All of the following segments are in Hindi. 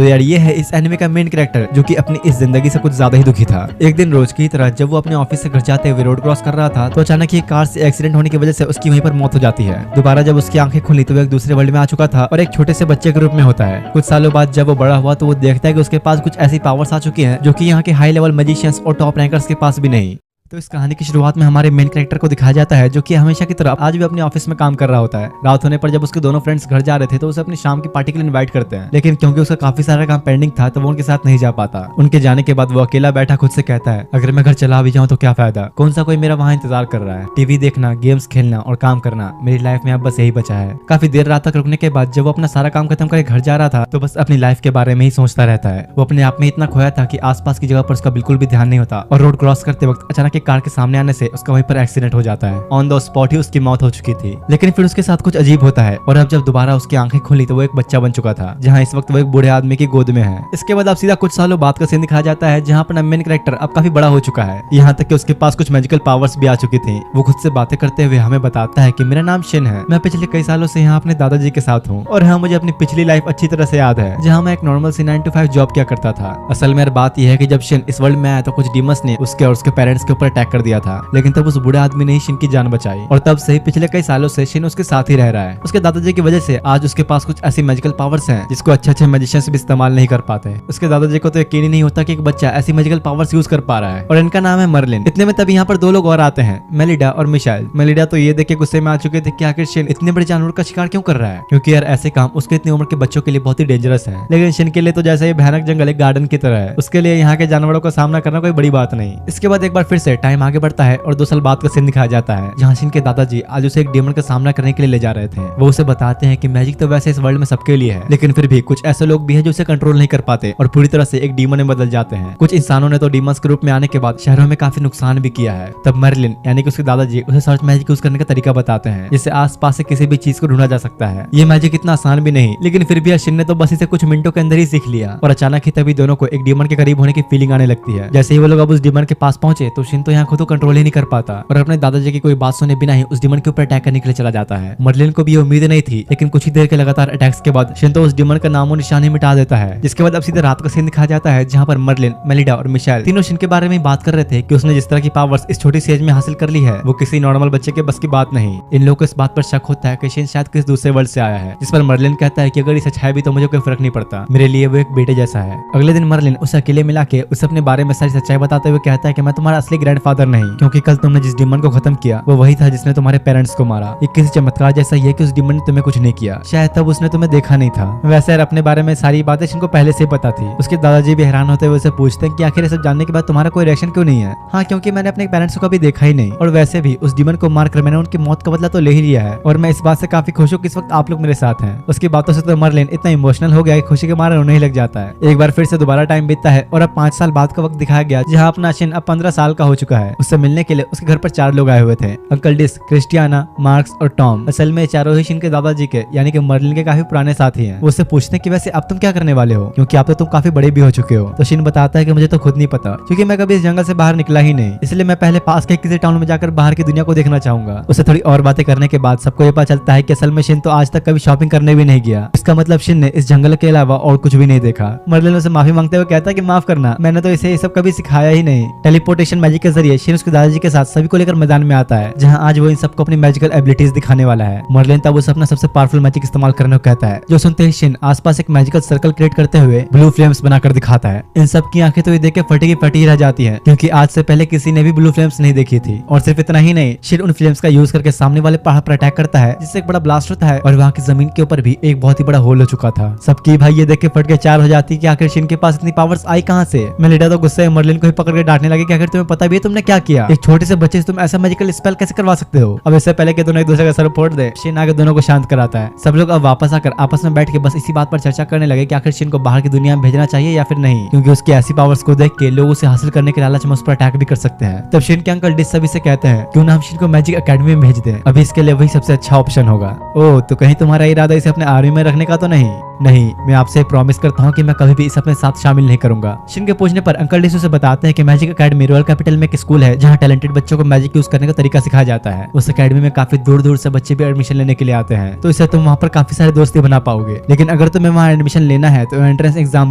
तो यार ये है इस एनिमे का मेन कैरेक्टर जो कि अपनी इस जिंदगी से कुछ ज्यादा ही दुखी था। एक दिन रोज की तरह जब वो अपने ऑफिस से घर जाते हुए रोड क्रॉस कर रहा था तो अचानक ही कार से एक्सीडेंट होने की वजह से उसकी वहीं पर मौत हो जाती है। दोबारा जब उसकी आंखें खुली तो वो एक दूसरे वर्ल्ड में आ चुका था और एक छोटे से बच्चे के रूप में होता है। कुछ सालों बाद जब वो बड़ा हुआ तो वो देखता है कि उसके पास कुछ ऐसी पावर्स आ चुकी हैं जो कि यहाँ के हाई लेवल मैजिशियंस और टॉप रैंकर्स के पास भी नहीं। तो इस कहानी की शुरुआत में हमारे मेन कैरेक्टर को दिखाया जाता है जो कि हमेशा की तरह आज भी अपने ऑफिस में काम कर रहा होता है। रात होने पर जब उसके दोनों फ्रेंड्स घर जा रहे थे तो उसे अपनी शाम की पार्टी के लिए इनवाइट करते हैं, लेकिन क्योंकि उसका काफी सारा काम पेंडिंग था तो वो उनके साथ नहीं जा पाता। उनके जाने के बाद वो अकेला बैठा खुद से कहता है अगर मैं घर चला भी जाऊँ तो क्या फायदा, कौन सा कोई मेरा वहाँ इंतजार कर रहा है। टीवी देखना, गेम्स खेलना और काम करना, मेरी लाइफ में अब बस यही बचा है। काफी देर रात तक रुकने के बाद जब वो अपना सारा काम खत्म करके घर जा रहा था तो बस अपनी लाइफ के बारे में ही सोचता रहता है। वो अपने आप में इतना खोया था कि आसपास की जगह पर उसका बिल्कुल भी ध्यान नहीं होता और रोड क्रॉस करते वक्त अचानक एक कार के सामने आने से उसका वहीं पर एक्सीडेंट हो जाता है। ऑन द स्पॉट ही उसकी मौत हो चुकी थी। लेकिन फिर उसके साथ कुछ अजीब होता है और अब जब दोबारा उसकी आंखें खुली तो वो एक बच्चा बन चुका था, जहाँ इस वक्त वो एक बूढ़े आदमी की गोद में है। इसके बाद अब सीधा कुछ सालों बाद का सीन दिखाया जाता है जहाँ अपना मेन कैरेक्टर अब काफी बड़ा हो चुका है, यहाँ तक कि उसके पास कुछ मैजिकल पावर्स भी आ चुकी थी। वो खुद से बातें करते हुए हमें बताता है कि मेरा नाम शिन है, मैं पिछले कई सालों से यहाँ अपने दादाजी के साथ हूँ और हाँ मुझे अपनी पिछली लाइफ अच्छी तरह से याद है जहाँ मैं एक नॉर्मल सी 9 to 5 जॉब किया करता था। असल में बात यह है कि जब शिन इस वर्ल्ड में आया तो कुछ डीमंस ने उसके और उसके पेरेंट्स के ऊपर अटैक कर दिया था, लेकिन तब उस बूढ़े आदमी ने शिन की जान बचाई और तब से पिछले कई सालों से शिन उसके साथ ही रह रहा है। उसके दादाजी की वजह से आज उसके पास कुछ ऐसी मैजिकल पावर्स हैं जिसको अच्छे मैजिशियंस भी इस्तेमाल नहीं कर पाते। उसके दादाजी को तो यकीन ही नहीं होता कि एक बच्चा ऐसी मैजिकल पावर्स यूज कर पा रहा है और इनका नाम है मर्लिन। इतने में तब यहाँ पर दो लोग और आते हैं, मेलिडा और मिशाइल। मेलिडा तो ये देख के गुस्से में आ चुके थे कि आखिर शिन इतने बड़े जानवर का शिकार क्यों कर रहा है, क्योंकि यार ऐसे काम उसके इतनी उम्र के बच्चों के लिए बहुत ही डेंजरस है। लेकिन शिन के लिए तो जैसे ये भयानक जंगल एक गार्डन की तरह है, उसके लिए यहाँ के जानवरों का सामना करना कोई बड़ी बात नहीं। इसके बाद एक बार फिर से टाइम आगे बढ़ता है और 2 साल बाद का सीन दिखाया जाता है जहाँ शिन के दादाजी आज उसे एक डेमन का सामना करने के लिए ले जा रहे थे। वो उसे बताते हैं कि मैजिक तो वैसे इस वर्ल्ड में सबके लिए है, लेकिन फिर भी कुछ ऐसे लोग भी हैं जो उसे कंट्रोल नहीं कर पाते और पूरी तरह से एक डीमन में बदल जाते हैं। कुछ इंसानों ने तो डीमंस के रूप में आने के बाद शहरों में काफी नुकसान भी किया है। तब मर्लिन यानी कि उसके दादाजी उसे सर्च मैजिक यूज करने का तरीका बताते हैं जिससे आसपास से किसी भी चीज को ढूंढा जा सकता है। ये मैजिक इतना आसान भी नहीं, लेकिन फिर भी शिन ने तो बस इसे कुछ मिनटों के अंदर ही सीख लिया और अचानक ही तभी दोनों को एक डीमन के करीब होने की फीलिंग आने लगती है। जैसे ही वो लोग अब उस डीमन के पास पहुंचे तो शिन तो यहाँ खुद को कंट्रोल ही नहीं कर पाता और अपने दादाजी की कोई बात सुने बिना ही उस डीमन के ऊपर अटैक करने के लिए चला जाता है। मर्लिन को भी ये उम्मीद नहीं थी, लेकिन कुछ ही देर के लगातार अटैक्स के बाद शिन तो उस डीमन का नामो निशान ही मिटा देता है। जिसके बाद अब सीधे रात का सीन दिखाया जाता है जहाँ पर मर्लिन, मेलिडा और मिशाइल तीनों शिन के बारे में बात कर रहे थे कि उसने जिस तरह की पावर्स इस छोटी सी एज में हासिल कर ली है वो किसी नॉर्मल बच्चे के बस की बात नहीं। इन लोगों को इस बात पर शक होता है कि शिन शायद किसी दूसरे वर्ल्ड से आया है, जिस पर मर्लिन कहता है कि अगर ये सच है भी तो मुझे कोई फर्क नहीं पड़ता, मेरे लिए वो एक बेटे जैसा है। अगले दिन मर्लिन उसे अकेले मिला के उसे अपने बारे में सारी सच्चाई बताते हुए कहता है कि मैं तुम्हारा असली ग्रैंडफादर नहीं, क्योंकि कल तुमने जिस डीमन को खत्म किया वो वही था जिसने तुम्हारे पेरेंट्स को मारा। ये किसी चमत्कार जैसा ही है कि उस डीमन ने तुम्हें कुछ नहीं किया, शायद तब उसने तुम्हें देखा नहीं था। वैसे यार अपने बारे में सारी बातें शिन को पहले से ही पता थी। उसके दादाजी भी हैरान होते हुए उसे पूछते हैं कि आखिर ये सब जानने के बाद तुम्हारा कोई रिएक्शन क्यों नहीं है। हाँ, क्योंकि मैंने अपने पेरेंट्स को कभी देखा ही नहीं और वैसे भी उस डीमन को मारकर मैंने उनकी मौत का बदला तो ले ही लिया है और मैं इस बात से काफी खुश हूँ कि इस वक्त आप लोग मेरे साथ हैं। उसकी बातों से तो मर्लिन इतना इमोशनल हो गया कि खुशी के मारे रोने ही लग जाता है। एक बार फिर से दोबारा टाइम बीतता है और अब 5 साल बाद का वक्त दिखाया गया जहाँ अपना शिन अब 15 साल का हो चुका है। उससे मिलने के लिए उसके घर पर 4 लोग आए हुए थे, अंकल डिस, क्रिस्टियाना, मार्क्स और टॉम। असल में चारों ही शिन के दादाजी के यानी कि मर्लिन के काफी पुराने साथी हैं। वो उससे पूछते हैं कि वैसे अब तुम क्या करने वाले हो, क्योंकि अब तो तुम काफी बड़े भी हो चुके हो। तो शिन बताता है कि मुझे तो खुद नहीं पता, क्योंकि मैं कभी इस जंगल से बाहर निकला ही नहीं, इसलिए मैं पहले पास के किसी टाउन में जाकर बाहर की दुनिया को देखना चाहूंगा। उसे थोड़ी और बातें करने के बाद सबको ये पता चलता है कि असल में शिन तो आज तक कभी शॉपिंग करने भी नहीं गया। इसका मतलब शिन ने इस जंगल के अलावा और कुछ भी नहीं देखा। मर्लिन उसे माफी मांगते हुए कहता है कि माफ करना, मैंने तो इसे ये सब कभी सिखाया ही नहीं। टेलीपोर्टेशन मैजिक के जरिए शिन उसके दादाजी के साथ सभी को लेकर मैदान में आता है, जहाँ आज वो इन सबको अपनी मैजिकल एबिलिटीज दिखाने वाला है। मर्लिन तब उसे अपना सबसे पावरफुल मैजिक इस्तेमाल करने को कहता है, जो सुनते ही शिन आसपास एक मैजिकल सर्कल क्रिएट करते हुए ब्लू फ्लेम्स बनाकर दिखाता है। इन सब की आंखें तो ये देख के फटी की फटी रह जाती है, क्योंकि आज से पहले किसी ने भी ब्लू फ्लेम्स नहीं देखी थी। और सिर्फ इतना ही नहीं, शिन उन फ्लेम्स का यूज करके सामने वाले पहाड़ पर अटैक करता है, जिससे एक बड़ा ब्लास्ट होता है और वहाँ की जमीन के ऊपर भी एक बहुत ही बड़ा होल हो चुका था। सबकी भाई ये देख के फट के 4 हो जाती कि आखिर शिन के पास इतनी पावर्स आई कहाँ से। मेलिडा तो गुस्से में मर्लिन को ही पकड़ के डांटने लगे कि आखिर तुम्हें पता भी है तुमने क्या किया, एक छोटे से बच्चे से तुम ऐसा मैजिकल स्पेल कैसे करवा सकते हो। अब इससे पहले कि दोनों एक दूसरे का सर फोड़ दे, शिन आगे दोनों को शांत कराता है। सब लोग अब वापस आकर आपस में बैठ के बस इसी बात पर चर्चा करने लगे कि आखिर शिन को बाहर की दुनिया में भेजना चाहिए या फिर नहीं, क्योंकि उसकी ऐसी पावर्स को देख के लोग उसे हासिल करने के लालच में उस पर अटैक भी कर सकते हैं। तब शिन के अंकल डिस सभी से कहते हैं क्यों ना हम शिन को मैजिक एकेडमी में भेज दें, अभी इसके लिए वही सबसे अच्छा ऑप्शन होगा। ओह, तो कहीं तुम्हारा इरादा इसे अपने आर्मी में रखने का तो नहीं? नहीं, मैं आपसे प्रॉमिस करता हूँ कि मैं कभी भी इसे अपने साथ शामिल नहीं करूंगा। शिन के पूछने पर अंकल डिस उसे बताते हैं कि मैजिक एकेडमी रॉयल कैपिटल में एक स्कूल है जहाँ टैलेंटेड बच्चों को मैजिक यूज करने का तरीका सिखाया जाता है। उस अकेडमी में काफी दूर दूर से बच्चे भी एडमिशन लेने के लिए आते हैं, तो इससे तुम वहाँ पर काफी सारे दोस्ती बना पाओगे। लेकिन अगर तुम्हें वहाँ एडमिशन लेना है तो एंट्रेंस एग्जाम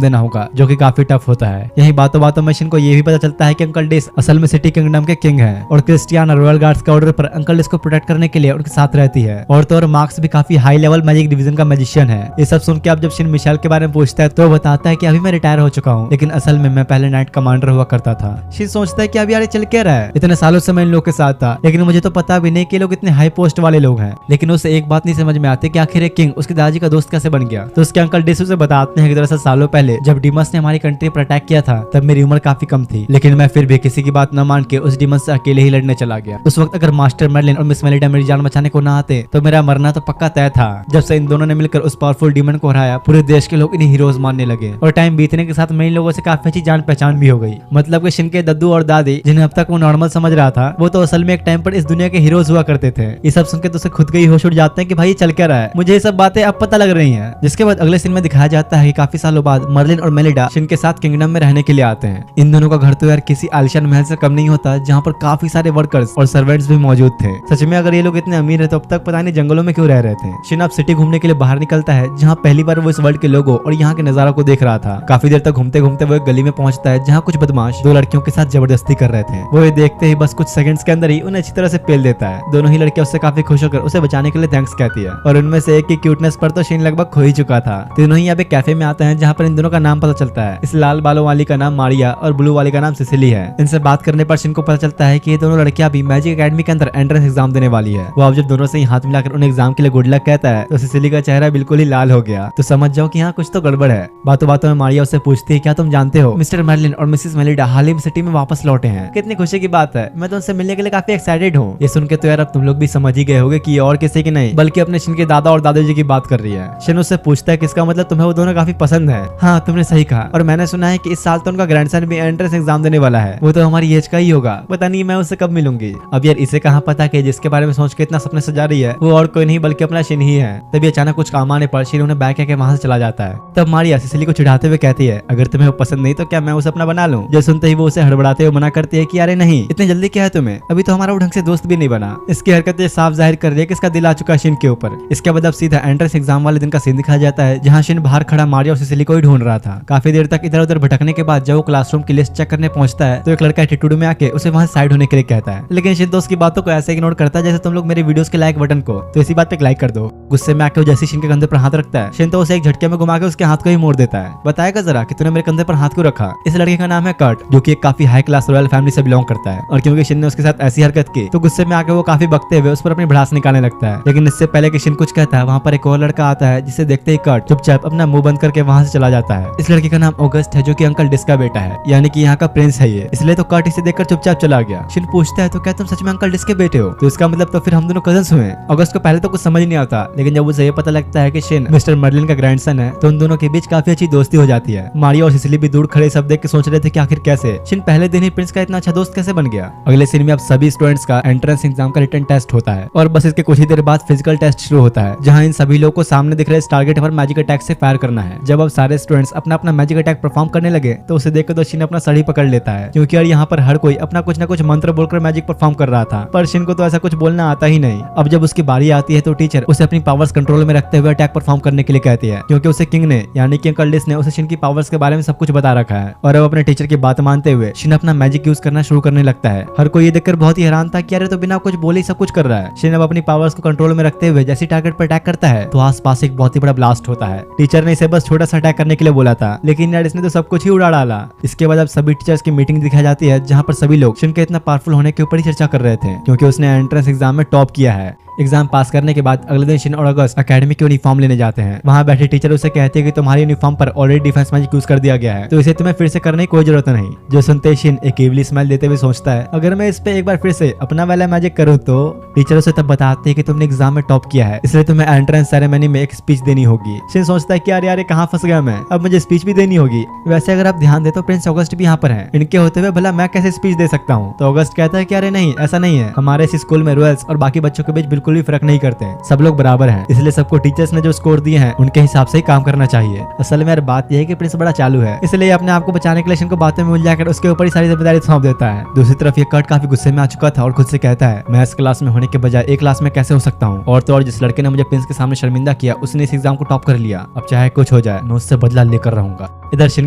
देना होगा, जो कि काफी टफ होता है। यही बातों बातों में शिन को ये भी पता चलता है कि अंकल डिस असल में सिटी किंगडम के किंग हैं और क्रिस्टियाना रॉयल गार्ड्स के ऑर्डर पर अंकल डिस को प्रोटेक्ट करने के लिए उनके साथ रहती है। और तो और मार्क्स भी काफी हाई लेवल मैजिक डिवीजन का मैजिशियन है। ये सब सुन के अब जब शिन मिशेल के बारे में पूछता है तो वो बताता है कि अभी मैं रिटायर हो चुका हूँ, लेकिन असल में मैं पहले नाइट कमांडर हुआ करता था। शिन सोचता है कि अब यार चल क्या रहा है, इतने सालों से मैं इन लोग के साथ था, लेकिन मुझे तो पता भी नहीं कि लोग इतने हाई पोस्ट वाले लोग हैं। लेकिन उसे एक बात नहीं समझ में आती कि आखिर एक किंग उसके दादाजी का दोस्त कैसे बन गया। तो उसके अंकल डिस उसे बताते हैं कि दरअसल सालों पहले जब डिमस ने हमारी कंट्री पर अटैक किया था तब मेरी उम्र काफी कम थी, लेकिन मैं फिर भी किसी की बात न मान के उस डिमस से अकेले ही लड़ने चला गया। उस वक्त अगर मास्टर मर्लिन और मिस मेलिडा मेरी जान बचाने को ना आते तो मेरा मरना तो पक्का तय था। जब से इन दोनों ने मिलकर उस पावरफुल डीमन को हराया, पूरे देश के लोग इन्हें हीरोज मानने लगे और टाइम बीतने के साथ मेन लोगों से काफी अच्छी जान पहचान भी हो गई। मतलब कि शिन के दद्दू और दादी जिन्हें अब तक वो नॉर्मल समझ रहा था, वो तो असल में एक टाइम पर इस दुनिया के हीरोज हुआ करते थे। ये सब सुनकर तो उसे खुद के ही होश उड़ जाते हैं कि भाई चल क्या रहा है, मुझे ये सब बातें अब पता लग रही हैं। जिसके बाद अगले सीन में दिखाया जाता है कि काफी सालों बाद मर्लिन और मेलिडा शिन के साथ किंगडम में रहने के लिए आते हैं। इन दोनों का घर तो यार किसी आलिशान महल से कम नहीं होता, जहाँ पर काफी सारे वर्कर्स और सर्वेंट्स भी मौजूद थे। सच में अगर ये लोग इतने अमीर है तो अब तक पता नहीं जंगलों में क्यों रह रहे थे। शिन अब सिटी घूमने के लिए बाहर निकलता है, जहाँ पहली बार वो इस वर्ल्ड के लोगों और यहाँ के नजारों को देख रहा था। काफी देर तक घूमते घूमते वो एक गली में पहुंचता है जहाँ कुछ बदमाश दो लड़कियों के साथ जबरदस्ती कर रहे थे। वो ये देखते ही बस कुछ सेकंड्स के अंदर ही उन्हें अच्छी तरह से पेल देता है। दोनों ही लड़कियां उससे काफी खुश होकर उसे बचाने के लिए थैंक्स कहती है और उनमें से एक की क्यूटनेस पर तो शिन लगभग खो ही चुका था। तीनों ही अब एक कैफे में आते हैं जहाँ पर इन दोनों का नाम पता चलता है। इस लाल बालों वाली का नाम मारिया और ब्लू वाली का नाम सिसिली है। इनसे बात करने पर शिन को पता चलता है कि ये दोनों लड़कियां भी मैजिक एकेडमी के अंदर एंट्रेंस एग्जाम देने वाली है। वो अब जब दोनों से ही हाथ मिलाकर उन्हें एग्जाम के लिए गुड लक कहता है तो सिसिली का चेहरा बिल्कुल ही लाल हो गया। तो समझ जाओ कि यहाँ कुछ तो गड़बड़ है। बातों बातों में मारिया उससे पूछती है क्या तुम जानते हो मिस्टर मर्लिन और मिसेस मेलिडा हाल ही में सिटी में वापस लौटे हैं। कितनी खुशी की बात है, मैं तो उनसे मिलने के लिए काफी एक्साइटेड हूँ। ये सुन के तो यार अब तुम लोग भी समझ ही गए होगे कि ये और किसी की नहीं बल्कि अपने शिन के दादा और दादाजी की बात कर रही है। शिन उससे पूछता है किसका मतलब तुम्हें वो दोनों काफी पसंद है। हाँ तुमने सही कहा, और मैंने सुना है कि इस साल तो उनका ग्रैंडसन भी एंट्रेंस एग्जाम देने वाला है। वो तो हमारी एज का ही होगा, पता नहीं मैं उससे कब मिलूंगी। अब यार इसे कहाँ पता कि जिसके बारे में सोच के इतना सपने सजा रही है वो और कोई नहीं बल्कि अपना शिन ही है। तभी अचानक कुछ काम आने पर शिन उन्हें बैग के वहां से चला जाता है। तब मारिया सिसिली को चिढ़ाते हुए कहती है अगर तुम्हें वो पसंद नहीं तो क्या मैं उसे अपना बना लूं। जो सुनते ही वो उसे हड़बड़ाते हुए मना करती है कि अरे नहीं, इतनी जल्दी क्या है तुम्हें, अभी तो हमारा वो ढंग से दोस्त भी नहीं बना। इसकी हरकतें साफ जाहिर कर रही है कि इसका दिल आ चुका है शिन के ऊपर। इसके बाद अब सीधा एंट्रेंस एग्जाम वाले दिन का सीन दिखाया जाता है जहाँ शिन बाहर खड़ा मारिया और सिसिली को ही ढूंढ रहा था। काफी देर तक इधर उधर भटकने के बाद जब वो क्लासरूम की लिस्ट चेक करने पहुंचता है तो एक लड़का एटीट्यूड में आके उसे वहां साइड होने के लिए कहता है, लेकिन शिन तो उसकी बातों को ऐसे इग्नोर करता है जैसे तुम लोग मेरे वीडियोस के लाइक बटन को, तो इसी बात पे लाइक कर दो। गुस्से में आके वो जैसे शिन के कंधे पर हाथ रखता है, शिन तो उसे एक झटके में घुमा के उसके हाथ को ही मोड़ देता है। बताएगा जरा कि तूने मेरे कंधे पर हाथ क्यों रखा। इस लड़के का नाम है कर्ट, जो कि एक काफी हाई क्लास रॉयल फैमिली से बिलोंग करता है, और क्योंकि शिन ने उसके साथ ऐसी हरकत की तो गुस्से में आके वो काफी बकते हुए उस पर अपनी भड़ास निकालने लगता है। लेकिन इससे पहले कि शिन कुछ कहता है वहाँ पर एक और लड़का आता है जिसे देखते ही कर्ट चुपचाप अपना मुंह बंद करके वहाँ से चला जाता है। इस लड़के का नाम ऑगस्ट है, जो कि अंकल डिस का बेटा है, यानी कि यहाँ का प्रिंस है ये, इसलिए तो कर्ट इसे देखकर चुपचाप चला गया। शिन पूछता है तो क्या तुम सच में अंकल डिस के बेटे हो, तो इसका मतलब तो फिर हम दोनों कजन्स हुए। ऑगस्ट को पहले तो कुछ समझ नहीं आता, लेकिन जब उसे ये पता लगता है कि शिन मिस्टर मर्लिन का ग्रैंडसन है तो उन दोनों के बीच काफी अच्छी दोस्ती हो जाती है। मारिया और सिसिली भी दूर खड़े सब देख के सोच रहे थे कि आखिर कैसे शिन पहले दिन ही प्रिंस का इतना अच्छा दोस्त कैसे बन गया। अगले सीन में अब सभी स्टूडेंट्स का एंट्रेंस एग्जाम का रिटन टेस्ट होता है और बस इसके कुछ ही देर बाद फिजिकल टेस्ट शुरू होता है, जहां इन सभी लोगों को सामने दिख रहे टारगेट पर मैजिक अटैक से फायर करना है। जब अब सारे स्टूडेंट्स अपना अपना मैजिक अटैक परफॉर्म करने लगे तो उसे देखकर तो शिन अपना सड़ी पकड़ लेता है, क्योंकि यार यहाँ पर हर कोई अपना कुछ न कुछ मंत्र बोलकर मैजिक परफॉर्म कर रहा था, पर शिन को तो ऐसा कुछ बोलना आता ही नहीं। अब जब उसकी बारी आती है तो टीचर उसे अपनी पावर्स कंट्रोल में रखते हुए अटैक परफॉर्म करने के लिए कहती है, क्योंकि उसे किंग ने यानी कि अंकल डिस ने उसे शिन की पावर्स के बारे में सब कुछ बता रखा है। और अब अपने टीचर की बात मानते हुए शिन अपना मैजिक यूज करना शुरू करने लगता है। हर कोई ये देखकर बहुत ही हैरान था कि अरे तो बिना कुछ बोले सब कुछ कर रहा है। शिन अब अपनी पावर्स को कंट्रोल में रखते हुए जैसे टारगेट पर अटैक करता है तो आसपास एक बहुत ही बड़ा ब्लास्ट होता है। टीचर ने इसे बस छोटा सा अटैक करने के लिए बोला था, लेकिन यार इसने तो सब कुछ ही उड़ा डाला। इसके बाद अब सभी टीचर्स की मीटिंग दिखाई जाती है, जहाँ पर सभी लोग शिन के इतना पावरफुल होने के ऊपर ही चर्चा कर रहे थे, क्योंकि उसने एंट्रेंस एग्जाम में टॉप किया है। एग्जाम पास करने के बाद अगले दिन शिन और अगस्त एकेडमी की यूनिफॉर्म लेने जाते हैं। वहाँ बैठे टीचर उसे कहते हैं कि तुम्हारी यूनिफॉर्म पर ऑलरेडी डिफेंस मैजिक यूज कर दिया गया है, तो इसे तुम्हें फिर से करने की कोई जरूरत नहीं। जो सुनते ही शिन एक इवली स्माइल देते हुए सोचता है अगर मैं इस पे एक बार फिर से अपना वाला मैजिक करूँ तो। टीचर उसे तब बताते हैं कि तुमने एग्जाम में टॉप किया है, इसलिए तुम्हें एंट्रेंस सेरेमनी में एक स्पीच देनी होगी। शिन सोचता है कि यार यार कहाँ फंस गया मैं, अब मुझे स्पीच भी देनी होगी। वैसे अगर आप ध्यान दे तो प्रिंस ऑगस्ट भी यहाँ पर है, इनके होते हुए भला मैं कैसे स्पीच दे सकता हूँ। तो ऑगस्ट कहता है कि अरे नहीं, ऐसा नहीं है, हमारे इस स्कूल में रॉयल्स और बाकी बच्चों के बीच बिल्कुल बिल्कुल भी फर्क नहीं करते, सब लोग बराबर हैं, इसलिए सबको टीचर्स ने जो स्कोर दिए हैं उनके हिसाब से ही काम करना चाहिए। असल में यार बात यह है कि प्रिंस बड़ा चालू है, इसलिए अपने आप को बचाने के लिए शिन को बातों में उलझाकर उसके ऊपर ही सारी जिम्मेदारी सौंप देता है। दूसरी तरफ ये कर्ट काफी गुस्से में आ चुका था और खुद से कहता है, मैं इस क्लास में होने के बजाय एक क्लास में कैसे हो सकता हूँ, और तो और जिस लड़के ने मुझे प्रिंस के सामने शर्मिंदा किया उसने इस एग्जाम को टॉप कर लिया, अब चाहे कुछ हो जाए मैं उससे बदला लेकर रहूंगा। इधर शिन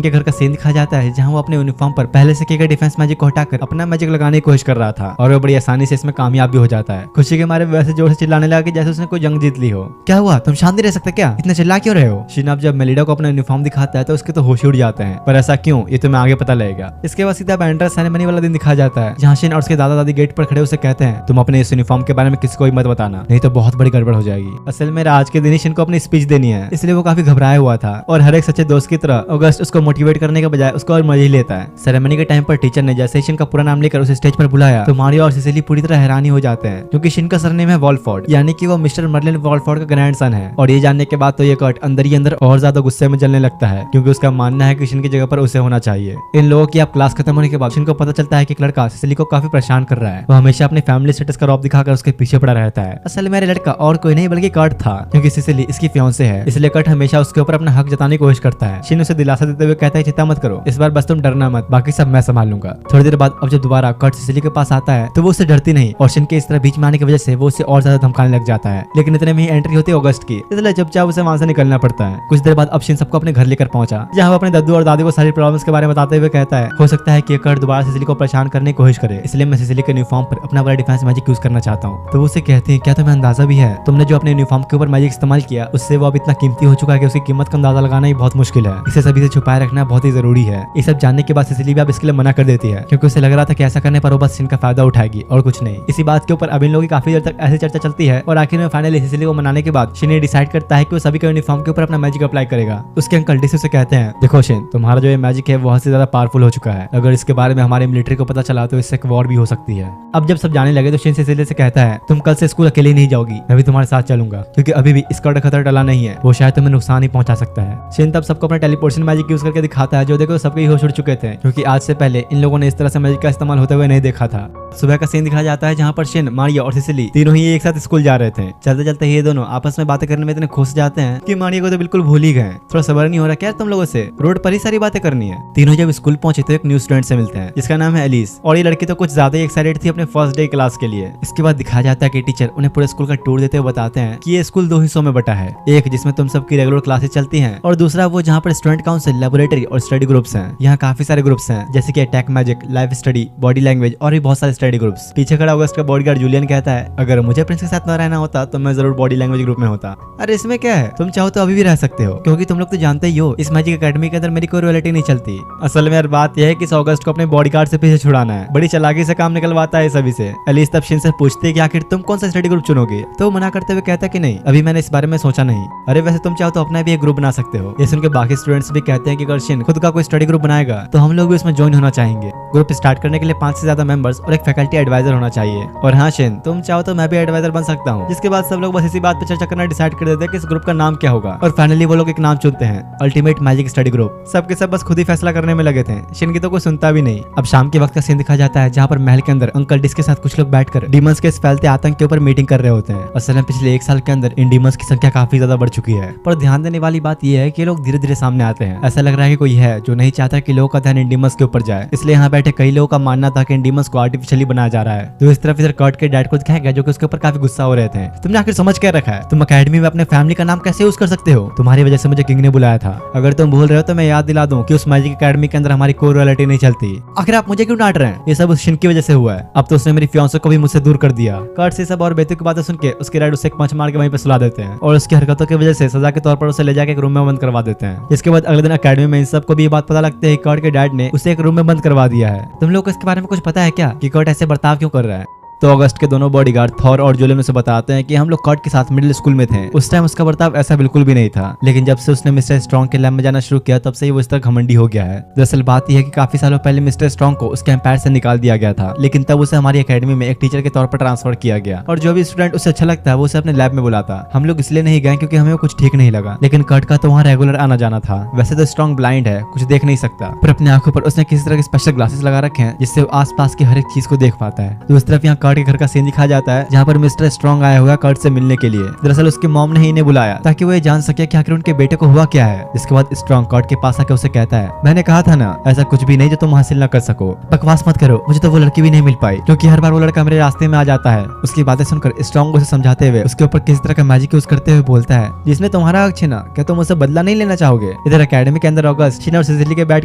के घर का सीन दिखाया जाता है जहां वो अपने यूनिफॉर्म पर पहले से किए गए डिफेंस मैजिक को हटाकर अपना मैजिक लगाने की कोशिश कर रहा था और वो बड़ी आसानी से इसमें कामयाब भी हो जाता है। खुशी के मारे वैसे जोर से चिल्लाने लगा कि जैसे उसने कोई जंग जीत ली हो। क्या हुआ, तुम शांत नहीं रह सकते क्या, इतना चिल्ला क्यों रहे हो? शिन अब जब मेलिडा को अपना यूनिफॉर्म दिखाता है तो उसके तो होश उड़ जाते हैं, पर ऐसा क्यों ये तुम्हें आगे पता लगेगा। इसके बाद सीधा एंट्रेंस सेरेमनी वाला दिन दिखाया जाता है जहाँ शिन और उसके दादा दादी गेट पर खड़े उसे कहते हैं, तुम अपने इस यूनिफॉर्म के बारे में किसी को मत बताना, नहीं तो बहुत बड़ी गड़बड़ हो जाएगी। असल में आज के दिन ही शिन को अपनी स्पीच देनी है, इसलिए वो काफी घबराया हुआ था और हर एक सच्चे दोस्त की तरह ऑगस्ट उसको मोटिवेट करने के बजाय उसको और मजे ही लेता है। सेरेमनी के टाइम पर टीचर ने जैसे शिन का पूरा नाम लेकर उसे स्टेज पर बुलाया तो मारियो और सिसिली पूरी तरह हैरानी हो जाते हैं, क्योंकि शिन का सरनेम है वॉलफोर्ड, यानी कि वो मिस्टर मर्लिन वॉलफोर्ड का ग्रैंडसन है। और ये जानने के बाद तो ये कर्ट अंदर ही अंदर और ज्यादा गुस्से में जलने लगता है, क्योंकि उसका मानना है कि शिन की जगह पर उसे होना चाहिए। इन लोगों की अब क्लास खत्म होने के बाद शिन को पता चलता है कि एक लड़का सिसिली को काफी परेशान कर रहा है, वो हमेशा अपने फैमिली स्टेटस का रौब दिखाकर उसके पीछे पड़ा रहता है। असल में लड़का और कोई नहीं बल्कि कर्ट था, क्योंकि सिसिली इसकी फियांसे है, इसलिए कर्ट हमेशा उसके ऊपर अपना हक जताने की कोशिश करता है। शिन उसे दिलासा देते हुए कहता है, चिंता मत करो, इस बार बस तुम डरना मत, बाकी सब मैं संभाल लूंगा। थोड़ी देर बाद अब जब दोबारा कर्ट सिसिली के पास आता है तो वो उससे डरती नहीं और शिन के इस तरह बीच में आने की वजह से वो उसे और ज्यादा धमकाने लग जाता है। लेकिन इतने में ही एंट्री होती है ऑगस्ट की, इसलिए चुपचाप उसे वहां से निकलना पड़ता है। कुछ देर बाद अब शिन सबको अपने घर लेकर पहुंचा, जहां वो अपने दादू और दादी को सारी प्रॉब्लम्स के बारे में बताते हुए कहता है, हो सकता है कि कर्ट दोबारा सिसिली को परेशान करने की कोशिश करे, इसलिए मैं सिसिली के यूनिफॉर्म पर अपना बड़ा डिफेंस मैजिक यूज करना चाहता हूँ। तो वो उसे कहते हैं, क्या तुम्हें अंदाजा भी है तुमने जो अपने यूनिफॉर्म के ऊपर मैजिक इस्तेमाल किया उससे वो अब इतना कीमती हो चुका है कि उसकी कीमत का अंदाजा लगाना ही बहुत मुश्किल है, इसे सभी से छुपाए रखना बहुत ही जरूरी है। ये सब जानने के बाद सिसिली भी अब इसके लिए मना कर देती है, क्योंकि उसे लग रहा था कि ऐसा करने पर वो बस शिन का फायदा उठाएगी और कुछ नहीं। इसी बात के ऊपर अब इन लोगों की काफी देर तक ऐसी चर्चा चलती है और आखिर में फाइनली सिसिली को मनाने के बाद शिन ये डिसाइड करता है कि वो सभी के यूनिफॉर्म के ऊपर अपना मैजिक अप्लाई करेगा। उसके अंकल डिस उसे कहते हैं, देखो शिन, तुम्हारा जो ये मैजिक है बहुत से ज्यादा पावरफुल हो चुका है, अगर इसके बारे में हमारे मिलिट्री को पता चला तो इससे एक वॉर भी हो सकती है। अब जब सब जाने लगे तो शिन सिसिली से कहता है, तुम कल से स्कूल अकेले नहीं जाओगी, मैं भी तुम्हारे साथ चलूंगा, क्योंकि अभी भी इसका खतरा टला नहीं है, वो शायद तुम्हें नुकसान ही पहुंचा सकता है। शिन तब सबको अपना टेलीपोर्टेशन मैजिक यूज करके दिखाता है, जो देखो सबके होश उड़ चुके थे, क्योंकि आज से पहले इन लोगों ने इस तरह से मैजिक का इस्तेमाल होते हुए नहीं देखा था। सुबह का सीन दिखाया जाता है जहाँ पर शिन, मारियो और सिसिली तीनों ही एक साथ स्कूल जा रहे थे। चलते चलते ये दोनों आपस में बातें करने में इतने खुश जाते हैं कि मारियो को तो बिल्कुल भूल ही गए। थोड़ा सबर नहीं हो रहा क्या तुम लोगों से, रोड पर ही सारी बातें करनी है। तीनों जब स्कूल पहुंचे तो एक न्यू स्टूडेंट से मिलते हैं जिसका नाम है एलिस, और ये लड़की तो कुछ ज्यादा ही एक्साइटेड थी अपने फर्स्ट डे क्लास के लिए। इसके बाद दिखाया जाता है कि टीचर उन्हें पूरे स्कूल का टूर देते हुए बताते हैं कि ये स्कूल दो हिस्सों में बटा है, एक जिसमें तुम सबकी रेगुलर क्लासेस चलती हैं और दूसरा वो जहाँ पर स्टूडेंट काउंसिल, लेबोरेटरी और स्टडी ग्रुप्स हैं। यहाँ काफी सारे ग्रुप्स हैं जैसे कि attack magic, life study, body language और भी बहुत सारे स्टडी ग्रुप्स। पीछे खड़ा ऑगस्ट का बॉडीगार्ड जूलियन कहता है, अगर मुझे प्रिंस के साथ न रहना होता तो मैं जरूर बॉडी लैंग्वेज ग्रुप में होता। अरे इसमें क्या है, तुम चाहो तो अभी भी रह सकते हो, क्योंकि तुम लोग तो जानते ही हो इस मैजिक एकेडमी के अंदर मेरी कोई रॉयल्टी नहीं चलती। असल में यार बात यह है कि ऑगस्ट को अपने बॉडीगार्ड से पीछे छुड़ाना है, बड़ी चालाकी से काम निकलवाता है सभी से। एलिस तब शिन से पूछती है कि आखिर तुम कौन सा स्टडी ग्रुप चुनोगे, तो वो मना करते हुए कहता है कि नहीं, अभी मैंने इस बारे में सोचा नहीं। अरे वैसे तुम चाहो तो अपना भी एक ग्रुप बना सकते हो। ये सुन के बाकी स्टूडेंट्स भी कहते हैं कि अगर शिन खुद का कोई स्टडी ग्रुप बनाएगा तो हम लोग भी उसमें ज्वाइन होना चाहेंगे। ग्रुप स्टार्ट करने के लिए 5 से ज्यादा मेंबर्स और एक फैकल्टी एडवाइजर होना चाहिए। और हाँ शिन, तुम चाहो तो मैं भी एडवाइजर बन सकता हूँ। जिसके बाद सब लोग बस इसी बात पे चर्चा करना डिसाइड कर देते हैं कि इस ग्रुप का नाम क्या होगा, और फाइनली वो लोग एक नाम चुनते हैं, अल्टीमेट मैजिक स्टडी ग्रुप। सबके सब बस खुद ही फैसला करने में लगे थे, शिन की तो कोई सुनता भी नहीं। अब शाम के वक्त का सीन दिखाया जाता है जहाँ पर महल के अंदर अंकल डिस के साथ कुछ लोग बैठकर डीमंस के इस फैलते आतंक के ऊपर मीटिंग कर रहे होते हैं। असल में पिछले 1 साल के अंदर इन डीमंस की संख्या काफी ज्यादा बढ़ चुकी है, पर ध्यान देने वाली बात यह है कि लोग धीरे धीरे सामने आते हैं। ऐसा लग रहा है कि कोई है जो नहीं चाहता कि लोगों का ध्यान इन डीमंस के ऊपर जाए, इसलिए यहाँ बैठे कई लोगों का मानना था कि इन डीमंस को आर्टिफिशियली बनाया जा रहा है। तो इस तरफ इधर कर्ट के डैड को दिखाया गया जो कि उसके ऊपर काफी गुस्सा हो रहे थे। तुमने आखिर समझ क्या रखा है, तुम अकेडमी में अपने फैमिली का नाम कैसे यूज कर सकते हो, तुम्हारी वजह से मुझे किंग ने बुलाया था। अगर तुम भूल रहे हो तो मैं याद दिला दूं कि उस मैजिक अकेडमी के अंदर हमारी कोई रॉयल्टी नहीं चलती। आखिर आप मुझे क्यों डांट रहे हैं, ये सब उस शिन की वजह से हुआ है। अब तो उसने मेरी फियांसे को भी मुझसे दूर कर दिया। कर्ट से सब और बेतुकी की बातें सुन के उसके डैड उसे एक पंच मार के वहीं पे सुला देते हैं और उसकी हरकतों की वजह से सजा के तौर पर उसे ले जाकर एक रूम में बंद करवा देते हैं। इसके बाद अगले दिन अकेडमी में इन सबको भी ये बात पता लगती है कि कर्ट के डैड ने उसे एक रूम में बंद करवा दिया है। तुम लोग को इसके बारे में कुछ पता है क्या कि कर्ट ऐसे बर्ताव क्यों कर रहा है? तो अगस्त के दोनों बॉडीगार्ड थॉर और जूलियन उसे बताते हैं कि हम लोग कर्ट के साथ मिडिल स्कूल में थे। उस टाइम उसका बर्ताव ऐसा बिल्कुल भी नहीं था, लेकिन जब से उसने मिस्टर स्ट्रॉन्ग के लैब में जाना शुरू किया तब से ही वो इस तरह घमंडी हो गया है। दरअसल बात यह है कि काफी सालों पहले मिस्टर स्ट्रॉन्ग को उसके एम्पायर से निकाल दिया गया था, लेकिन तब उसे हमारी अकेडमी में एक टीचर के तौर पर ट्रांसफर किया गया और जो भी स्टूडेंट उसे अच्छा लगता है वो उसे अपने लैब में बुलाता। हम लोग इसलिए नहीं गए क्योंकि हमें वो कुछ ठीक नहीं लगा, लेकिन कर्ट का तो वहाँ रेगुलर आना जाना था। वैसे तो स्ट्रॉन्ग ब्लाइंड है, कुछ देख नहीं सकता, पर अपनी आंखों पर उसने किसी तरह के स्पेशल ग्लासेस लगा रखे हैं जिससे वो आसपास की हर एक चीज को देख पाता है। तो इस तरफ यहाँ कर्ट कर्ट के घर का सीन दिखाया जाता है जहाँ पर मिस्टर स्ट्रॉन्ग आया हुआ कर्ट से मिलने के लिए। दरअसल उसकी मॉम ने ही इन्हें बुलाया ताकि वो ये जान सके कि आखिर उनके बेटे को हुआ क्या है। जिसके बाद स्ट्रॉन्ग कर्ट के पास आके उसे कहता है, मैंने कहा था ना ऐसा कुछ भी नहीं जो तुम हासिल न कर सको, बकवास मत करो, मुझे तो वो लड़की भी नहीं मिल पाई क्योंकि हर बार वो लड़का मेरे रास्ते में आ जाता है। उसकी बातें सुनकर स्ट्रॉन्ग उसे समझाते हुए उसके ऊपर किसी तरह का मैजिक यूज करते हुए बोलता है, जिसने तुम्हारा हक छीना, क्या तुम उससे बदला नहीं लेना चाहोगे। इधर एकेडमी के अंदर ऑगस्ट शिन और सिसिली के बैठ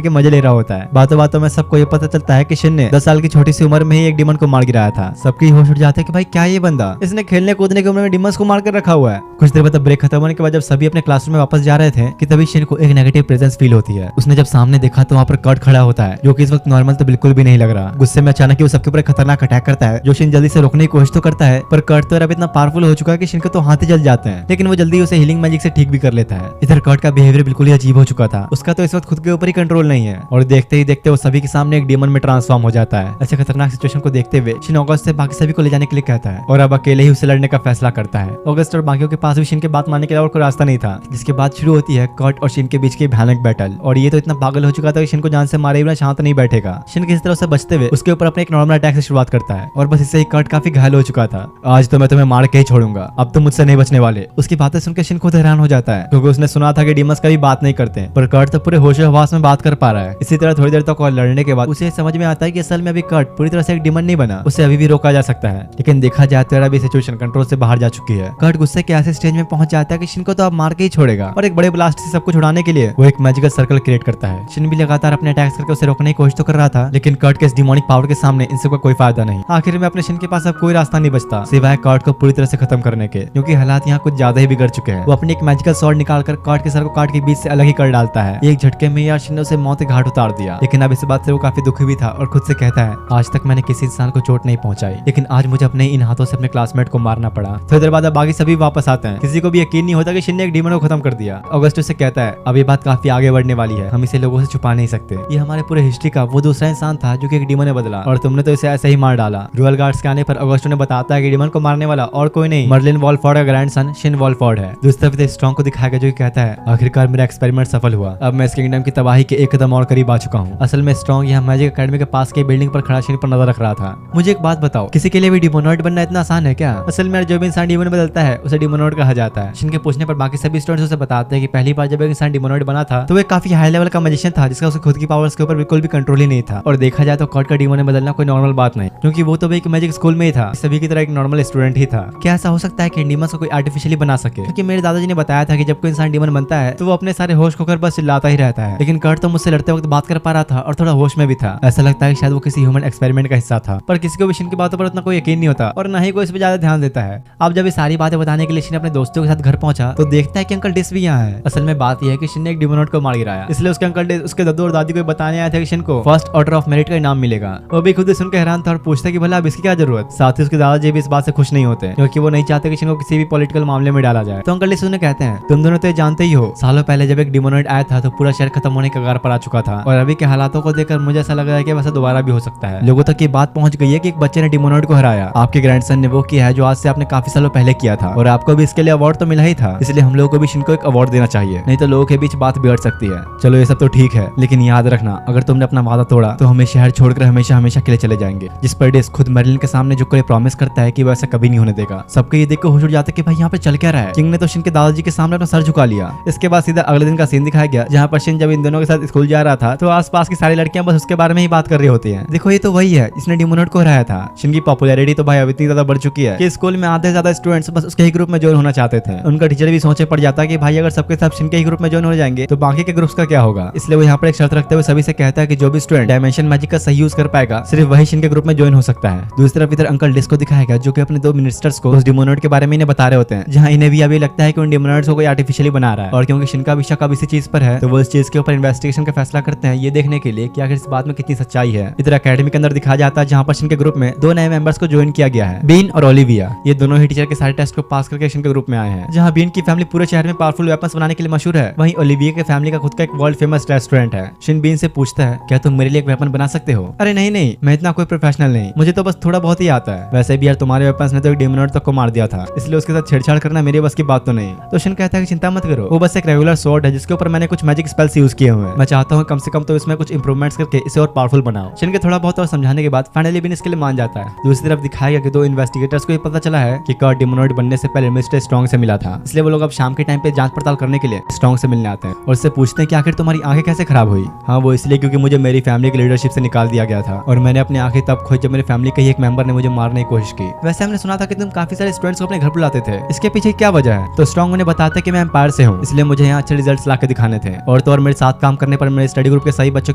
के मजे ले रहा होता है। बातों बातों में सबको ये पता चलता है कि शिन ने 10 साल की छोटी सी उम्र में ही एक डिमन को मार गिराया था। सबकी होश उड़ जाते हैं कि भाई क्या ये बंदा, इसने खेलने कूदने की उम्र में डिमंस को मार कर रखा हुआ है। कुछ देर बाद ब्रेक खत्म होने के बाद जब सभी अपने क्लासरूम में वापस जा रहे थे कि तभी शिन को एक नेगेटिव प्रेजेंस फील होती है। उसने जब सामने देखा तो वहाँ पर कर्ट खड़ा होता है जो कि इस वक्त नॉर्मल तो बिल्कुल भी नहीं लग रहा। गुस्से में अचानक वो सबके ऊपर खतरनाक अटैक करता है जो शिन जल्दी से रोकने की कोशिश तो करता है, पर कर्ट तो अब इतना पावरफुल हो चुका है कि शिन के तो हाथ ही जल जाते हैं, लेकिन वो जल्दी उसे हीलिंग मैजिक से ठीक भी कर लेता है। इधर कर्ट का बिहेवियर बिल्कुल ही अजीब हो चुका था। उसका तो इस वक्त खुद के ऊपर ही कंट्रोल नहीं है और देखते ही देखते वो सभी के सामने एक डेमन में ट्रांसफॉर्म हो जाता है। ऐसे खतरनाक सिचुएशन को देखते हुए शिन ऑगस्ट से बाकी सभी को ले जाने के लिए कहता है और अब अकेले ही उसे लड़ने का फैसला करता है। ऑगस्ट और बाकियों के पास भी शिन की बात मानने के लिए और कोई रास्ता नहीं था, जिसके बाद शुरू होती है कर्ट और शिन के बीच की भयानक बैटल। और ये तो इतना पागल हो चुका था कि शिन को जान से मारे बिना शांत नहीं बैठेगा। शिन किसी तरह से बचते हुए उसके ऊपर अपने एक नॉर्मल अटैक से शुरुआत करता है और बस इससे ही कर्ट काफी घायल हो चुका था। आज तो मैं तुम्हें मार के ही छोड़ूंगा, अब तुम मुझसे नहीं बचने वाले। उसकी बातें सुनकर शिन खुद हैरान हो जाता है क्योंकि उसने सुना था कि डीमंस कभी बात नहीं करते, पर कर्ट तो पूरे होशो हवास में बात कर पा रहा है। इसी तरह थोड़ी देर तक और लड़ने के बाद उसे समझ में आता है कि असल में अभी कर्ट पूरी तरह से एक डीमन नहीं बना, उसे अभी भी रोका जा सकता है। लेकिन देखा जाए तो अभी सिचुएशन कंट्रोल से बाहर जा चुकी है। कर्ट गुस्से के ऐसे स्टेज में पहुंच जाता है कि शिन को तो अब मार के ही छोड़ेगा और एक बड़े ब्लास्ट से सबको छुड़ाने के लिए वो एक मैजिकल सर्कल क्रिएट करता है। शिन भी लगातार अपने अटैक्स करके उसे रोकने की कोशिश तो कर रहा था, लेकिन कर्ट के इस डिमोनिक पावर के सामने इन सबका कोई फायदा नहीं। आखिर में अपने शिन के पास अब कोई रास्ता नहीं बचता सिवाय कर्ट को पूरी तरह से खत्म करने के, क्योंकि हालात यहाँ कुछ ज्यादा ही बिगड़ चुके हैं। वो अपनी एक मैजिकल स्वॉर्ड निकालकर कर्ट के सर को काट के बीच से अलग ही कर डालता है। एक झटके में यार शिन ने उसे मौत के घाट उतार दिया। लेकिन अब इस बात से वो काफी दुखी भी था और खुद से कहता है, आज तक मैंने किसी इंसान को चोट नहीं पहुंचाई, लेकिन आज मुझे अपने इन हाथों से अपने क्लासमेट को मारना पड़ा। थोड़ी देर बाद अब बाकी सभी वापस आते हैं। किसी को भी यकीन नहीं होता कि शिन ने एक डीमन को खत्म कर दिया। ऑगस्ट से कहता है, अब ये बात काफी आगे बढ़ने वाली है, हम इसे लोगों से छुपा नहीं सकते। ये हमारे पूरे हिस्ट्री का वो दूसरा इंसान था जो कि एक डीमन ने बदला और तुमने तो इसे ऐसे ही मार डाला। रॉयल गार्ड्स के आने पर ऑगस्टो ने बताता है कि डीमन को मारने वाला और कोई नहीं मर्लिन वॉलफोर्ड का ग्रैंडसन शिन वॉलफोर्ड है। दूसरी तरफ स्ट्रॉन्ग को दिखाया गया जो कि कहता है, आखिरकार मेरा एक्सपेरिमेंट सफल हुआ, अब मैं इस किंगडम की तबाही के एक कदम और करीब आ चुका हूँ। असल में स्ट्रॉन्ग यहाँ मैजिक एकेडमी के पास की बिल्डिंग पर खड़ा शिन पर नजर रख रहा था। मुझे एक बात बताओ, किसी के लिए भी डिमोनॉइड बनना इतना आसान है क्या? असल में जो भी इंसान डिमोन बदलता है उसे डिमोनॉइड कहा जाता है। शिन के पूछने पर बाकी सभी स्टूडेंट्स उसे बताते हैं कि पहली बार जब एक इंसान डिमोनॉइड बना था तो वो काफी हाई लेवल का मैजिशियन था जिसका उसे खुद की पावर्स के ऊपर बिल्कुल भी कंट्रोल ही नहीं था। और देखा जाए तो कर्ट का डिमोन बदलना कोई नॉर्मल बात नहीं, क्योंकि वो तो भी एक मैजिक स्कूल में ही था, सभी की तरह एक नॉर्मल स्टूडेंट ही था। क्या ऐसा हो सकता है कि डीमंस को कोई आर्टिफिशियली बना सके? क्योंकि मेरे दादाजी ने बताया था कि जब कोई इंसान डीमन बनता है तो वो अपने सारे होश खोकर बस चिल्लाता ही रहता है। लेकिन कर्ट तो मुझसे लड़ते वक्त बात कर पा रहा था और थोड़ा होश में भी था। ऐसा लगता है कि शायद वो किसी ह्यूमन एक्सपेरिमेंट का हिस्सा था, पर किसी को भी शिन की बातों पर उतना कोई यकीन नहीं होता और न ही कोई इस पर ज्यादा ध्यान देता है। अब जब ये सारी बातें बताने के लिए शिन अपने दोस्तों के साथ घर पहुंचा तो देखता है कि अंकल डिस भी यहाँ है। असल में बात यह है कि शिन ने एक डिमोनॉइड को मार गिराया, इसलिए उसके अंकल डिस उसके दादू और दादी को बताने आए थे कि शिन को फर्स्ट ऑर्डर ऑफ मेरिट का इनाम मिलेगा। वो भी खुद सुनकर हैरान था और पूछता कि भला अब इसकी क्या जरूरत। साथ ही उसके दादाजी भी इस बात से खुश नहीं होते क्योंकि वो नहीं चाहते कि शिन को किसी भी पॉलिटिकल मामले में डाला जाए। तो अंकल डिस उन्हें कहते हैं, तुम दोनों तो जानते ही हो, सालों पहले जब एक डिमोनॉइड आया था तो पूरा शहर खत्म होने के कगार पर आ चुका था और अभी के हालातों को देखकर मुझे ऐसा लग रहा है कि वैसा दोबारा भी हो सकता है। लोगों तक ये बात पहुंच गई है कि एक बच्चे ने डिमोनॉइड को हराया। आपके ग्रैंडसन ने वो किया है जो आज से आपने काफी सालों पहले किया था और आपको भी इसके लिए अवार्ड तो मिला ही था, इसलिए हम लोगों को भी शिन को एक अवार्ड देना चाहिए, नहीं तो लोगों के बीच बात बिगड़ सकती है। चलो ये सब तो ठीक है, लेकिन याद रखना अगर तुमने अपना वादा तोड़ा तो हमें शहर छोड़कर हमेशा हमेशा के लिए चले जाएंगे। जिस पर डेस खुद मर्लिन के सामने जो कोई प्रॉमिस करता है कि वो ऐसा कभी नहीं होने देगा। सबके ये देख कर होश उड़ जाता है कि भाई यहाँ पे चल क्या रहा है। किंग ने तो शिन के दादाजी के सामने अपना सर झुका लिया। इसके बाद सीधा अगले दिन का सीन दिखाया गया जहाँ पर शिन जब इन दोनों के साथ स्कूल जा रहा था तो आसपास की सारी लड़कियां बस उसके बारे में ही बात कर रही होती हैं। देखो ये तो वही है जिसने डिमोनॉइड को हराया था। शिन की पॉपुलैरिटी तो भाई अब इतनी ज्यादा बढ़ चुकी है कि स्कूल में आधे से ज्यादा स्टूडेंट्स बस उसके ही ग्रुप में ज्वाइन होना चाहते थे। उनका टीचर भी सोचे पड़ जाता कि भाई अगर सबके सब शिन के ही ग्रुप में ज्वाइन हो जाएंगे तो बाकी के ग्रुप्स का क्या होगा। इसलिए वो यहाँ पर एक शर्त रखते हुए सभी से कहता है कि जो भी स्टूडेंट डायमेंशन मैजिक का सही यूज कर पाएगा सिर्फ वही शिन के ग्रुप में ज्वाइन हो सकता है। दूसरी तरफ इधर अंकल डिस को दिखाया गया जो कि अपने दो मिनिस्टर्स को उस डिमोनॉइड के बारे में इन्हें बता रहे होते हैं, जहाँ इन्हें भी अभी लगता है कि उन डिमोनॉइड्स को कोई आर्टिफिशियली बना रहा है और क्योंकि शिन का भी शक अब इसी चीज पर है तो वो इस चीज के ऊपर इन्वेस्टिगेशन का फैसला करते हैं ये देखने के लिए कि आखिर इस बात में कितनी सच्चाई है। इधर एकेडमी के अंदर दिखाया जाता है जहाँ पर शिन के ग्रुप में दो नए मेंबर्स को ज्वाइन किया गया है, बीन और ओलिविया। ये दोनों ही टीचर के सारे टेस्ट को पास करके शिन के ग्रुप में आए हैं। जहाँ बीन की फैमिली पूरे शहर में पावरफुल वेपन्स बनाने के लिए मशहूर है, वहीं ओलिविया की फैमिली का खुद का एक वर्ल्ड फेमस रेस्टोरेंट है। शिन बीन से पूछता है, क्या तुम मेरे लिए एक वेपन बना सकते हो? अरे नहीं, मैं इतना कोई प्रोफेशनल नहीं, मुझे तो बस थोड़ा बहुत ही आता है। वैसे भी यार तुम्हारे वेपन्स ने तो एक डिमोनॉइड तक को मार दिया था, इसलिए उसके साथ छेड़छाड़ करना मेरे बस की बात तो नहीं। तो शिन कहता है कि चिंता मत करो, वो बस एक रेगुलर स्वॉर्ड है जिसके ऊपर मैंने कुछ मैजिक स्पेल्स यूज किए हुए हैं। मैं चाहता हूँ कम से कम तो इसमें कुछ इंप्रूवमेंट्स करके इसे और पावरफुल बनाओ। शिन के थोड़ा बहुत और समझाने के बाद फाइनली बीन इसके लिए मान जाता है दूसरी तरफ दिखाया गया कि दो इन्वेस्टिगेटर्स को ये पता चला है कि कर्ट डिमोनॉइड बनने से पहले मिस्टर स्ट्रॉन्ग से मिला था, इसलिए वो लोग अब शाम के टाइम पे जांच पड़ताल करने के लिए स्ट्रॉन्ग से मिलने आते हैं और उससे पूछते हैं कि आखिर तुम्हारी आंखें कैसे खराब हुई। हाँ, वो इसलिए क्योंकि मुझे मेरी फैमिली की लीडरशिप से निकाल दिया गया था और मैंने अपनी आंखें तब खोई जब मेरी फैमिली के ही एक मेंबर ने मुझे मारने की कोशिश की। वैसे हमने सुना था कि तुम काफी सारे स्टूडेंट्स को अपने घर बुलाते थे, इसके पीछे क्या वजह है? तो स्ट्रॉन्ग उन्हें बताता है कि मैं एम्पायर से हूँ, इसलिए मुझे यहाँ अच्छे रिजल्ट्स ला के दिखाने थे। और तो और मेरे साथ काम करने पर मेरे स्टडी ग्रुप के सही बच्चों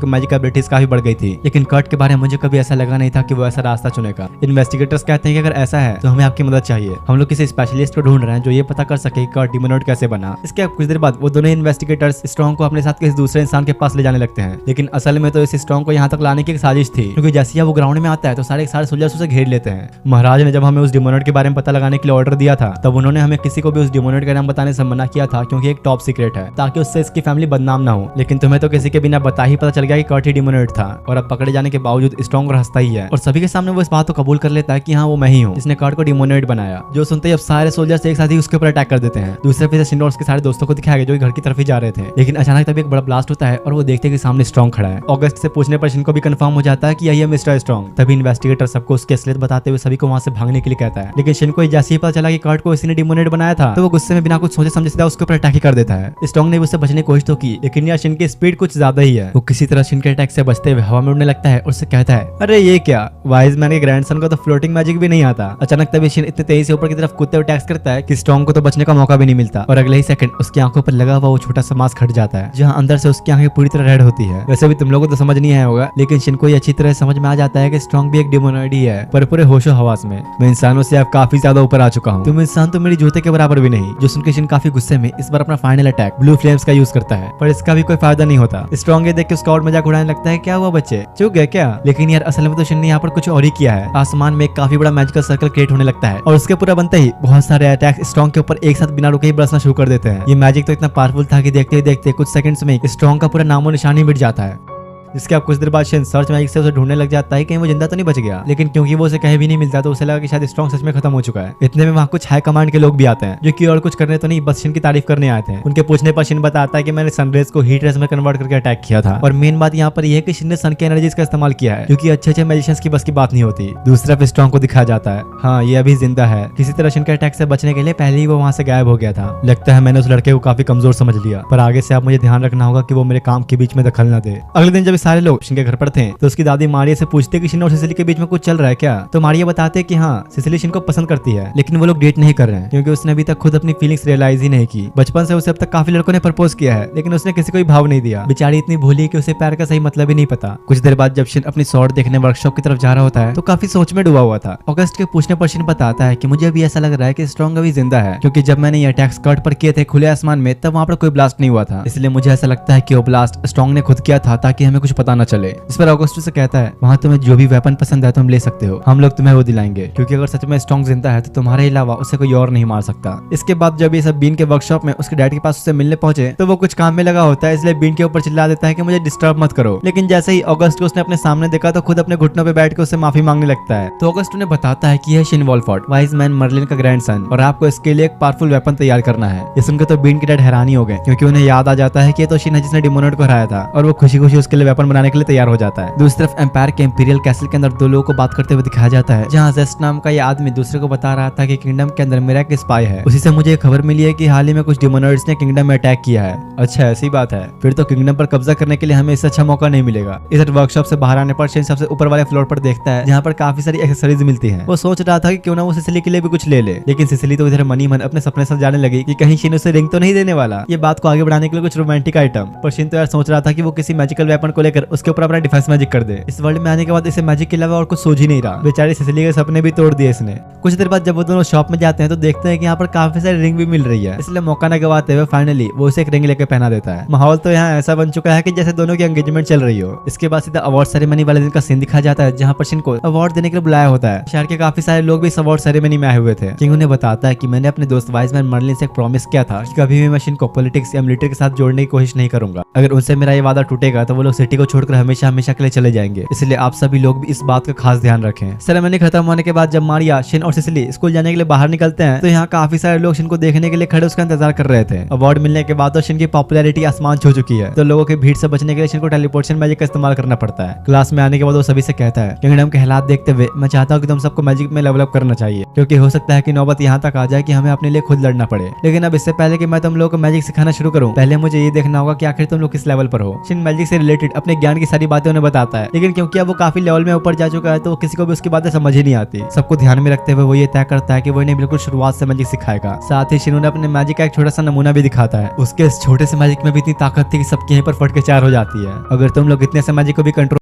की मैजिक एबिलिटीज काफी बढ़ गई थी। लेकिन कर्ट के बारे में मुझे कभी ऐसा लगा नहीं था कि वो ऐसा रास्ता चुनेगा। इन्वेस्टिगेटर्स कहते हैं कि अगर ऐसा है तो हमें आपकी मदद चाहिए। हम लोग किसी स्पेशलिस्ट को ढूंढ रहे हैं जो ये पता कर सके कि कर्ट डिमोनॉइड कैसे बना। इसके कुछ देर बाद वो दोनों इन्वेस्टिगेटर्स स्ट्रॉन्ग को अपने साथ किसी दूसरे इंसान के पास ले जाने लगते हैं। लेकिन असल में तो इस स्ट्रॉन्ग को यहाँ तक लाने की एक साजिश थी, क्योंकि जैसे ही वो ग्राउंड में आता है तो सारे सोल्जर्स उसे घेर लेते हैं। महाराज ने जब हमें उस डिमोनॉइड के बारे में पता लगाने के लिए ऑर्डर दिया था तब उन्होंने हमें किसी को भी उस डिमोनॉइड का नाम बताने से मना किया था, क्योंकि एक टॉप सीक्रेट है, ताकि उससे इसकी फैमिली बदनाम ना हो। लेकिन तुम्हें तो किसी के बिना बता ही पता चल गया कि कर्ट ही डिमोनॉइड था और अब पकड़े जाने के बावजूद स्ट्रॉन्ग हंसता ही है और सभी के सामने वो इस बात को कबूल कर लेता है कि हाँ वो मैं ही हूँ जिसने कर्ट को डिमोनॉइड बनाया। जो सुनते ही अब सारे सोल्जर्स एक साथ ही उसके ऊपर अटैक कर देते हैं। दूसरे तरफ शिन और उसके सारे दोस्तों को दिखाया गया जो घर की तरफ ही जा रहे थे, लेकिन अचानक तभी एक बड़ा ब्लास्ट होता है और वो देखते हैं कि सामने स्ट्रॉन्ग खड़ा है। ऑगस्ट से पूछने पर शिन को भी कंफर्म हो जाता है कि यही है मिस्टर स्ट्रॉन्ग। तभी इन्वेस्टिगेटर सबको उसकी असलियत बताते हुए सभी को वहां से भागने के लिए कहता है। लेकिन शिन को जैसे ही पता चला कि कर्ट को इसी ने डिमोनॉइड बनाया था तो वो गुस्से में बिना कुछ सोचे समझे सीधा उसके ऊपर अटैक ही कर देता है। स्ट्रॉन्ग ने उससे बचने की कोशिश तो की, लेकिन यार शिन की स्पीड कुछ ज्यादा ही है। वो किसी तरह शिन के अटैक से बचते हुए हवा में उड़ने लगता है और उससे कहता है, अरे ये क्या, वाइज मैन के ग्रैंडसन को तो फ्लोटिंग मैजिक भी नहीं आता। अचानक तभी शिन इतने तेजी से ऊपर की तरफ कूदते हुए अटैक करता है कि स्ट्रॉन्ग को तो बचने का मौका भी नहीं मिलता और अगले ही सेकंड उसकी आंखों पर लगा हुआ वो छोटा सा मास्क हट जाता है, जहां अंदर से उसकी आंखें पूरी तरह रेड होती है। वैसे भी तुम लोगों को तो समझ नहीं आया होगा, लेकिन शिन को ये अच्छी तरह समझ में आ जाता है कि स्ट्रॉन्ग भी एक डिमोनॉइड ही है, पर पूरे होशो हवास में। मैं इंसानों से अब काफी ज्यादा ऊपर आ चुका हूँ, तुम इंसान तो मेरी जूते के बराबर भी नहीं। जो सुनकर शिन काफी गुस्से में इस बार अपना फाइनल अटैक ब्लू फ्लेम्स का यूज करता है, पर इसका भी कोई फायदा नहीं होता। स्ट्रॉन्ग ये देख के उसका और मजाक उड़ाने लगता है, क्या हुआ बच्चे, चुप गए क्या? लेकिन यार असल में तो शिन ने यहाँ पर कुछ और ही किया है। आसमान में एक काफी बड़ा मैजिकल सर्कल क्रिएट होने लगता है और उसके पूरा बनते ही बहुत सारे अटैक स्ट्रॉन्ग के ऊपर एक साथ बिना रुके ही बरसना शुरू कर देते हैं। ये मैजिक तो इतना पावरफुल था कि देखते ही देखते कुछ सेकंड्स में स्ट्रॉन्ग का पूरा नामो निशान ही मिट जाता है। जिसके अब कुछ देर बाद शिन सर्च मैजिक से उसे ढूंढने लग जाता है कहीं वो जिंदा तो नहीं बच गया, लेकिन क्योंकि वो उसे कहीं भी नहीं मिलता तो उसे लगा कि शायद स्ट्रॉन्ग सच में खत्म हो चुका है। इतने में वहाँ कुछ हाई कमांड के लोग भी आते हैं जो कि और कुछ करने तो नहीं बस शिन की तारीफ करने आए थे। उनके पूछने पर शिन बताता है कि मैंने सनरेज को हीट रेज में कन्वर्ट करके अटैक किया था और मेन बात यहाँ पर यह है कि शिन ने सन की एनर्जीज का इस्तेमाल किया है, क्योंकि अच्छे मैजिशियंस की बस की बात नहीं होती। दूसरी तरफ स्ट्रॉन्ग को दिखाया जाता है, हाँ ये अभी जिंदा है। किसी तरह शिन के अटैक से बचने के लिए पहले ही वो वहाँ से गायब हो गया था। लगता है मैंने उस लड़के को काफी कमजोर समझ लिया, पर आगे से अब मुझे ध्यान रखना होगा कि वो मेरे काम के बीच में दखल न दे। अगले दिन जब सारे लोग शिन के घर पर थे तो उसकी दादी मारिया से पूछते कि शिन और सिसिली के बीच में कुछ चल रहा है क्या? तो मारिया बताते कि हाँ सिसिली शिन को पसंद करती है, लेकिन वो लोग डेट नहीं कर रहे हैं क्योंकि उसने अभी तक खुद अपनी फीलिंग्स रियलाइज ही नहीं की। बचपन से उसे अब तक काफी लड़कों ने प्रपोज किया है, लेकिन उसने किसी को भी भाव नहीं दिया। बेचारी इतनी भोली कि उसे प्यार का सही मतलब ही नहीं पता। कुछ देर बाद जब शिन अपनी स्वॉर्ड देखने वर्कशॉप की तरफ जा रहा होता है तो काफी सोच में डूबा हुआ था। ऑगस्ट के पूछने पर शिन बताता है कि मुझे अभी ऐसा लग रहा है कि स्ट्रॉन्ग अभी जिंदा है, क्योंकि जब मैंने ये अटैक्स कर्ट पर किए थे खुले आसमान में तब वहाँ पर कोई ब्लास्ट नहीं हुआ था, इसलिए मुझे ऐसा लगता है कि वो ब्लास्ट स्ट्रॉन्ग ने खुद किया था ताकि हमें कुछ पता न चले। इस पर ऑगस्ट से कहता है, वहाँ तुम्हें जो भी वेपन पसंद है तुम ले सकते हो, हम लोग तुम्हें वो दिलाएंगे, क्योंकि अगर सच में स्ट्रॉन्ग जिंदा है तो तुम्हारे अलावा उसे कोई और नहीं मार सकता। इसके बाद जब ये सब बीन के वर्कशॉप में उसके डैड के पास उससे मिलने पहुंचे तो वो कुछ काम में लगा होता है, इसलिए बीन के ऊपर चिल्ला देता है कि मुझे डिस्टर्ब मत करो। लेकिन जैसे ही ऑगस्ट को उसने अपने सामने देखा तो खुद अपने घुटनों पे बैठ के उससे माफी मांगने लगता है। तो ऑगस्ट उन्हें बताता है कि यह शिन वॉलफॉर्ड वाइज मैन मर्लिन का ग्रैंडसन और आपको इसके लिए एक पावरफुल वेपन तैयार करना है। ये सुनकर तो बीन के डैड हैरानी हो गए, क्योंकि उन्हें याद आ जाता है कि ये तो शिन है जिसने डिमोनॉइड को हराया था, और वो खुशी खुशी उसके लिए वेपन बनाने के लिए तैयार हो जाता है। दूसरी तरफ एम्पायर के इंपीरियल कैसल के अंदर दो लोगों को बात करते हुए दिखाया जाता है, जहाँ जेस्ट नाम का ये आदमी दूसरे को बता रहा था कि किंगडम के अंदर मेरा एक स्पाई है। उसी से मुझे खबर मिली है कि हाल ही में कुछ डिमोनॉइड्स ने किंगडम में अटैक किया है। अच्छा ऐसी बात है, फिर तो किंगडम पर कब्जा करने के लिए हमें इससे अच्छा मौका नहीं मिलेगा। इधर वर्कशॉप से बाहर आने पर शिन सबसे ऊपर वाले फ्लोर पर देखता है जहाँ पर काफी सारी एक्सेसरीज मिलती हैं। वो सोच रहा था कि क्यों ना वो सिसिली के लिए भी कुछ ले ले, लेकिन सिसिली तो इधर मनी मन अपने सपने साथ जाने लगी कि कहीं शिन उसे रिंग तो नहीं देने वाला। ये बात को आगे बढ़ाने के लिए कुछ रोमांटिक आइटम, पर शिन तो यार सोच रहा था कि वो किसी मैजिकल वेपन को लेकर उसके ऊपर अपना डिफेंस मैजिक कर दे। इस वर्ल्ड में आने के बाद इसे मैजिक के अलावा और कुछ सोच ही नहीं रहा। बेचारी सिसिली के सपने भी तोड़ दिए इसने। कुछ देर बाद जब वो दोनों शॉप में जाते हैं तो देखते हैं कि यहाँ पर काफी सारी रिंग भी मिल रही है, इसलिए मौका न गवाते हुए फाइनली वो उसे एक रिंग लेकर पहना देता है। माहौल तो यहाँ ऐसा बन चुका है कि जैसे दोनों की एंगेजमेंट चल रही हो। इसके बाद सीधा अवार्ड सेरेमनी वाले दिन का सीन दिखाया जाता है, जहाँ पर शिन को अवार्ड देने के लिए बुलाया होता है। शहर के काफी सारे लोग भी इस अवार्ड सेरेमनी में आए हुए थे। किंग उन्हें बताता है कि मैंने अपने दोस्त वाइज मैन मर्लिन से एक प्रॉमिस किया था कि कभी भी मैं शिन को पॉलिटिक्स या मिलिट्री के साथ जोड़ने की कोशिश नहीं करूंगा। अगर उनसे मेरा ये वादा टूटेगा तो वो लोग सिटी सोसाइटी को छोड़कर हमेशा हमेशा के लिए चले जाएंगे, इसलिए आप सभी लोग भी इस बात का खास ध्यान रखें। सेरेमनी खत्म होने के बाद जब मारिया, शिन और सिसिली स्कूल जाने के लिए बाहर निकलते हैं तो यहाँ काफी सारे लोग शिन को देखने के लिए खड़े उसका इंतजार कर रहे थे। अवार्ड मिलने के बाद तो शिन की पॉपुलैरिटी आसमान छू चुकी है, तो लोगों की भीड़ से बचने के लिए शिन को टेलीपोर्टेशन मैजिक का इस्तेमाल करना पड़ता है। क्लास में आने के बाद वो सभी से कहता है, किंगडम के हालात देखते हुए मैं चाहता हूँ कि तुम सबको मैजिक में लेवल अप करना चाहिए, क्योंकि हो सकता है कि नौबत यहाँ तक आ जाए कि हमें अपने लिए खुद लड़ना पड़े। लेकिन अब इससे पहले कि मैं तुम लोगों को मैजिक सिखाना शुरू करूँ, पहले मुझे ये देखना होगा कि आखिर तुम लोग किस लेवल पर हो। शिन मैजिक से रिलेटेड अपने ज्ञान की सारी बातें उन्हें बताता है, लेकिन क्योंकि अब वो काफी लेवल में ऊपर जा चुका है तो किसी को भी उसकी बातें समझ ही नहीं आती। सबको ध्यान में रखते हुए वो ये तय करता है कि वो इन्हें बिल्कुल शुरुआत से मैजिक सिखाएगा। साथ ही शिन उन्हें अपने मैजिक का एक छोटा सा नमूना भी दिखाता है। उसके इस छोटे से मैजिक में भी इतनी ताकत थी कि सबकी यहीं पर फट के चार हो जाती है। अगर तुम लोग इतने से मैजिक को भी कंट्रोल